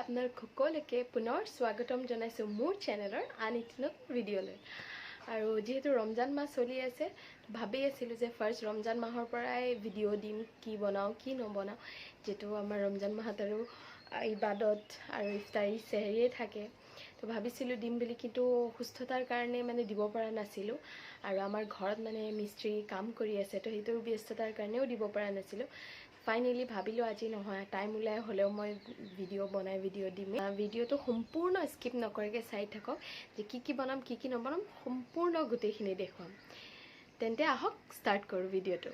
আপোনালোক সকলোকে পুনৰ স্বাগতম জনাইছোঁ মোৰ চেনেলৰ আন এটি নতুন ভিডিঅ'লৈ। আৰু যিহেতু ৰমজান মাহ চলি আছে, ভাবি আছিলোঁ যে ফাৰ্ষ্ট ৰমজান মাহৰ পৰাই ভিডিঅ' দিম, কি বনাওঁ কি নবনাওঁ। যিহেতু আমাৰ ৰমজান মাহত আৰু ইবাদত আৰু ইফতাৰী চেহেৰিয়ে থাকে, তো ভাবিছিলোঁ দিম বুলি, কিন্তু অসুস্থতাৰ কাৰণে মানে দিব পৰা নাছিলোঁ। আৰু আমাৰ ঘৰত মানে মিস্ত্ৰী কাম কৰি আছে, তো সেইটোৰ ব্যস্ততাৰ কাৰণেও দিব পৰা নাছিলোঁ। ফাইনেলি ভাবিলোঁ আজি নহয়, টাইম ওলাই হ'লেও মই ভিডিঅ' দিম। ভিডিঅ'টো সম্পূৰ্ণ স্কিপ নকৰাকৈ চাই থাকক, যে কি বনাম কি নবনাম সম্পূৰ্ণ গোটেইখিনি দেখুৱাম। তেন্তে আহক ষ্টাৰ্ট কৰোঁ ভিডিঅ'টো।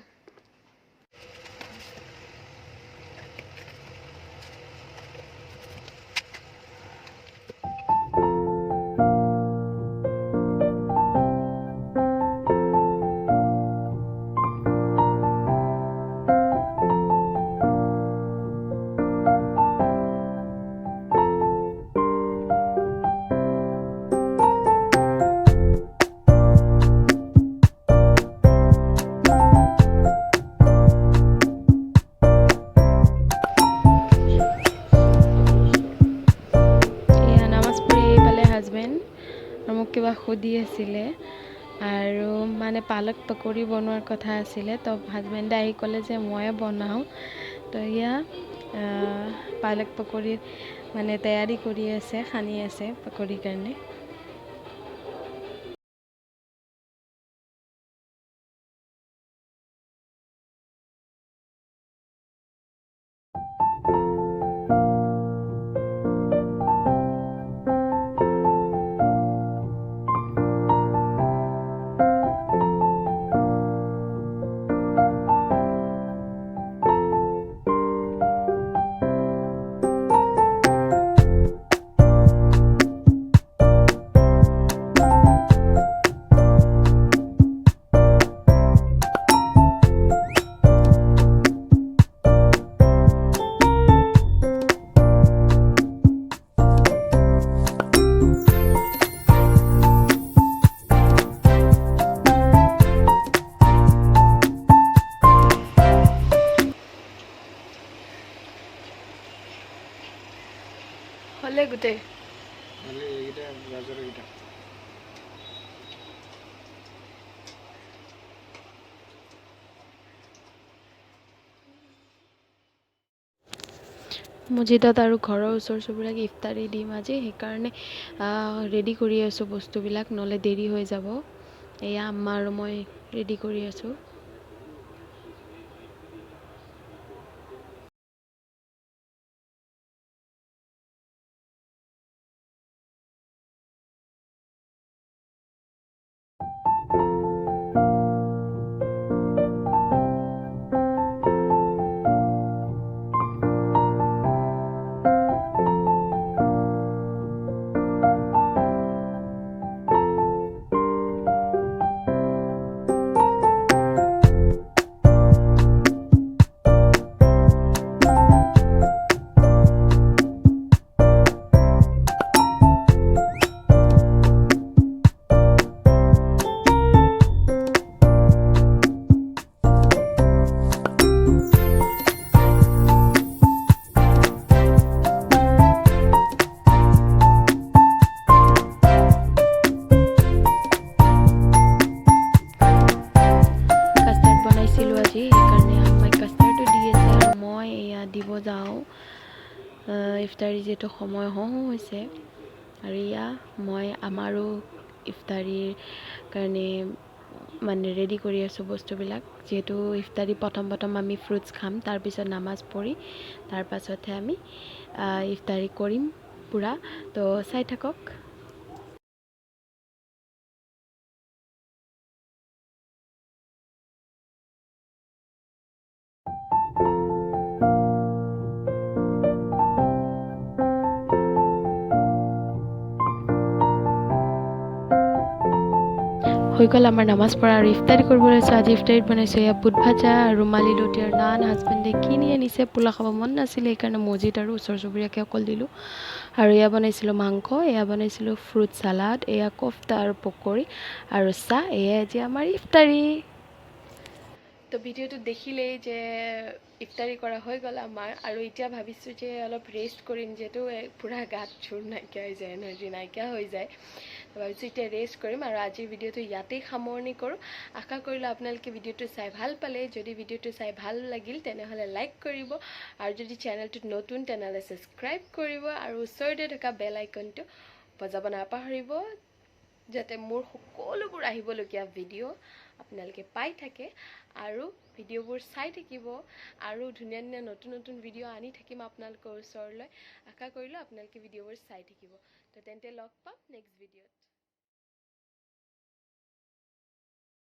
মোক কিবা সুধি আছিলে আৰু মানে পালক পকৰি বনোৱাৰ কথা আছিলে, তো হাজবেণ্ডে আহি ক'লে যে ময়ে বনাওঁ। তো এয়া পালক পকৰি মানে তৈয়াৰী কৰি আছে, সানি আছে পকৰিৰ কাৰণে। হ'লে গোটেই মছজিদত আৰু ঘৰৰ ওচৰ চুবুৰীয়াক ইফতাৰী দিম আজি, সেইকাৰণে ৰেডি কৰি আছোঁ বস্তুবিলাক, নহ'লে দেৰি হৈ যাব। এয়া আম্মা আৰু মই ৰেডি কৰি আছোঁ। দিব যাওঁ ইফতাৰী যিহেতু সময় হওঁ হৈছে, আৰু এয়া মই আমাৰো ইফতাৰীৰ কাৰণে মানে ৰেডি কৰি আছোঁ বস্তুবিলাক। যিহেতু ইফতাৰী প্ৰথম আমি ফ্ৰুটছ খাম, তাৰপিছত নামাজ পঢ়ি তাৰ পাছতহে আমি ইফতাৰী কৰিম পূৰা। তো চাই থাকক। হৈ গ'ল আমাৰ নামাজ পঢ়া আৰু ইফতাৰী কৰিব লৈছোঁ। আজি ইফতাৰীত বনাইছোঁ এয়া বুট ভাজা, ৰুমালী ৰুটি আৰু নান। হাজবেণ্ডে কিনি আনিছে, পোলাও খাব মন নাছিলে, সেইকাৰণে মছজিদ আৰু ওচৰ চুবুৰীয়াকে অকল দিলোঁ। আৰু এয়া বনাইছিলোঁ মাংস, এয়া বনাইছিলোঁ ফ্ৰুট চালাড, এয়া কোফতা আৰু পকৰি আৰু চাহ। এয়া আজি আমাৰ ইফতাৰী। তো ভিডিঅ'টো দেখিলেই যে ইফতাৰি কৰা হৈ গ'ল আমাৰ, আৰু এতিয়া ভাবিছোঁ যে অলপ ৰেষ্ট কৰিম, যিহেতু পূৰা গাত চোৰ নাইকিয়া হৈ যায়, এনাৰ্জি নাইকিয়া হৈ যায়। ভাবিছোঁ এতিয়া ৰেষ্ট কৰিম, আৰু আজিৰ ভিডিঅ'টো ইয়াতেই সামৰণি কৰোঁ। আশা কৰিলোঁ আপোনালোকে ভিডিঅ'টো চাই ভাল পালে। যদি ভিডিঅ'টো চাই ভাল লাগিল তেনেহ'লে লাইক কৰিব, আৰু যদি চেনেলটোত নতুন তেনেহ'লে ছাবস্ক্ৰাইব কৰিব, আৰু ওচৰতে থকা বেল আইকনটো বজাব নাপাহৰিব, যাতে মোৰ সকলোবোৰ আহিবলগীয়া ভিডিঅ' আপোনালোকে পাই থাকে, আৰু ভিডিঅ'বোৰ চাই থাকিব, আৰু ধুনীয়া ধুনীয়া নতুন নতুন ভিডিঅ' আনি থাকিম আপোনালোকৰ ওচৰলৈ। আশা কৰিলোঁ আপোনালোকে ভিডিঅ'বোৰ চাই থাকিব। তো তেন্তে লগ পাম নেক্সট ভিডিঅ'ত।